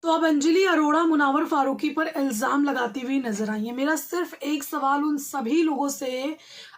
तो अब अंजलि अरोड़ा मुनावर फारूकी पर इल्ज़ाम लगाती हुई नजर आई है। मेरा सिर्फ एक सवाल उन सभी लोगों से है,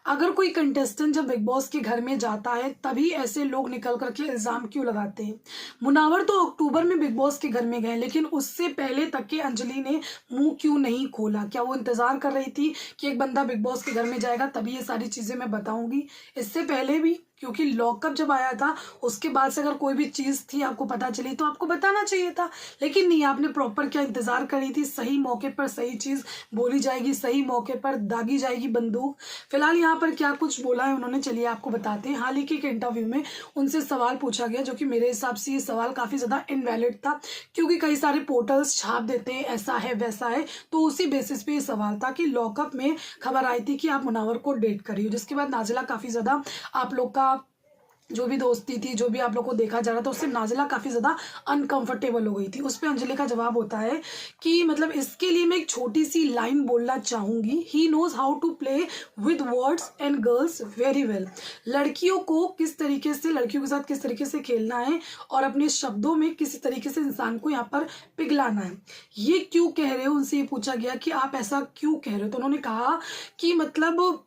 अगर कोई कंटेस्टेंट जब बिग बॉस के घर में जाता है तभी ऐसे लोग निकल करके इल्ज़ाम क्यों लगाते हैं। मुनावर तो अक्टूबर में बिग बॉस के घर में गए, लेकिन उससे पहले तक के अंजलि ने मुंह क्यों नहीं खोला? क्या वो इंतजार कर रही थी कि एक बंदा बिग बॉस के घर में जाएगा तभी ये सारी चीजें मैं बताऊंगी? इससे पहले भी, क्योंकि लॉकअप जब आया था उसके बाद से अगर कोई भी चीज थी आपको पता चली तो आपको बताना चाहिए था, लेकिन नहीं, आपने प्रॉपर क्या इंतजार करी थी? सही मौके पर सही चीज बोली जाएगी, सही मौके पर दागी जाएगी बंदूक। फिलहाल यहाँ पर क्या कुछ बोला है उन्होंने, चलिए आपको बताते हैं। हाल ही के एक इंटरव्यू में उनसे सवाल पूछा गया, जो कि मेरे हिसाब से ये सवाल काफी ज्यादा इनवैलिड था, क्योंकि कई सारे पोर्टल्स छाप देते हैं ऐसा है वैसा है, तो उसी बेसिस पे ये सवाल था कि लॉकअप में खबर आई थी कि आप मुनावर को डेट करिए, जिसके बाद नाजिला काफी ज्यादा आप लोग का जो भी दोस्ती थी, जो भी आप लोग को देखा जा रहा था, उससे नाजिला काफी ज्यादा अनकंफर्टेबल हो गई थी। उस पर अंजलि का जवाब होता है कि मतलब इसके लिए मैं एक छोटी सी लाइन बोलना चाहूंगी, he knows how to play with words and girls very well. लड़कियों को किस तरीके से, लड़कियों के साथ किस तरीके से खेलना है और अपने शब्दों में किसी तरीके से इंसान को यहाँ पर पिघलाना है। ये क्यों कह रहे हो, उनसे ये पूछा गया कि आप ऐसा क्यों कह रहे हो, तो उन्होंने कहा कि मतलब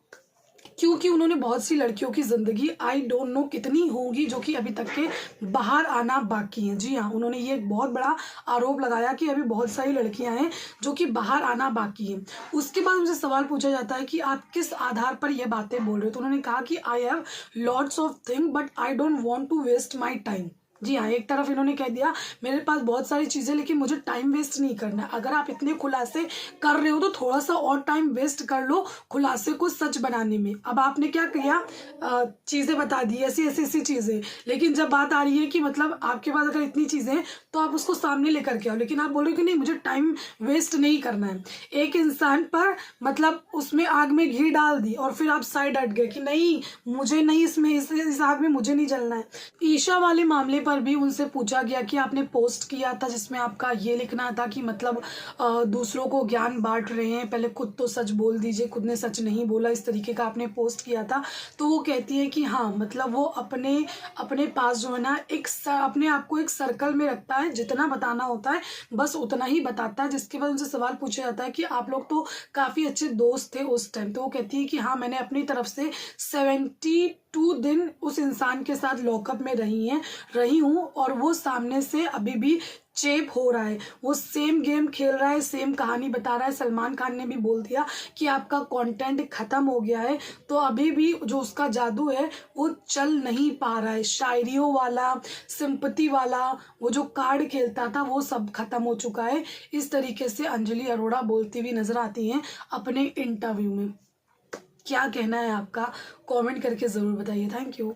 क्योंकि उन्होंने बहुत सी लड़कियों की जिंदगी आई डोंट नो कितनी होंगी जो कि अभी तक के बाहर आना बाकी हैं। जी हाँ, उन्होंने ये एक बहुत बड़ा आरोप लगाया कि अभी बहुत सारी लड़कियां हैं जो कि बाहर आना बाकी हैं। उसके बाद मुझे सवाल पूछा जाता है कि आप किस आधार पर ये बातें बोल रहे हो, तो उन्होंने कहा कि I have lots of thing but I don't want to waste my time. जी हाँ, एक तरफ इन्होंने कह दिया मेरे पास बहुत सारी चीजें, लेकिन मुझे टाइम वेस्ट नहीं करना है। अगर आप इतने खुलासे कर रहे हो तो थोड़ा सा और टाइम वेस्ट कर लो खुलासे को सच बनाने में। अब आपने क्या किया, चीजें बता दी ऐसी ऐसी ऐसी चीजें, लेकिन जब बात आ रही है कि मतलब आपके पास अगर इतनी चीजें हैं तो आप उसको सामने लेकर के आओ, लेकिन आप बोलो कि नहीं मुझे टाइम वेस्ट नहीं करना है। एक इंसान पर मतलब उसमें आग में घी डाल दी और फिर आप साइड हट गए कि नहीं मुझे नहीं, इसमें इस आग में मुझे नहीं जलना है। ईशा वाले मामले पर भी उनसे पूछा गया कि आपने पोस्ट किया था जिसमें आपका ये लिखना था कि मतलब दूसरों को ज्ञान बांट रहे हैं, पहले खुद तो सच बोल दीजिए, खुद ने सच नहीं बोला, इस तरीके का आपने पोस्ट किया था। तो वो कहती है कि हाँ मतलब वो अपने अपने पास जो है ना अपने आप को एक सर्कल में रखता है, जितना बताना होता है बस उतना ही बताता है। जिसके बाद उनसे सवाल पूछा जाता है कि आप लोग तो काफी अच्छे दोस्त थे उस टाइम, तो वो कहती है कि हाँ मैंने अपनी तरफ से 72 दिन उस इंसान के साथ लॉकअप में रही हूँ और वो सामने से अभी भी चेप हो रहा है, वो सेम गेम खेल रहा है, सेम कहानी बता रहा है। सलमान खान ने भी बोल दिया कि आपका कंटेंट खत्म हो गया है, तो अभी भी जो उसका जादू है वो चल नहीं पा रहा है। शायरियों वाला, सिंपति वाला, वो जो कार्ड खेलता था वो सब खत्म हो चुका है। इस तरीके से अंजलि अरोड़ा बोलती हुई नजर आती हैं अपने इंटरव्यू में। क्या कहना है आपका, कमेंट करके जरूर बताइए। Thank you.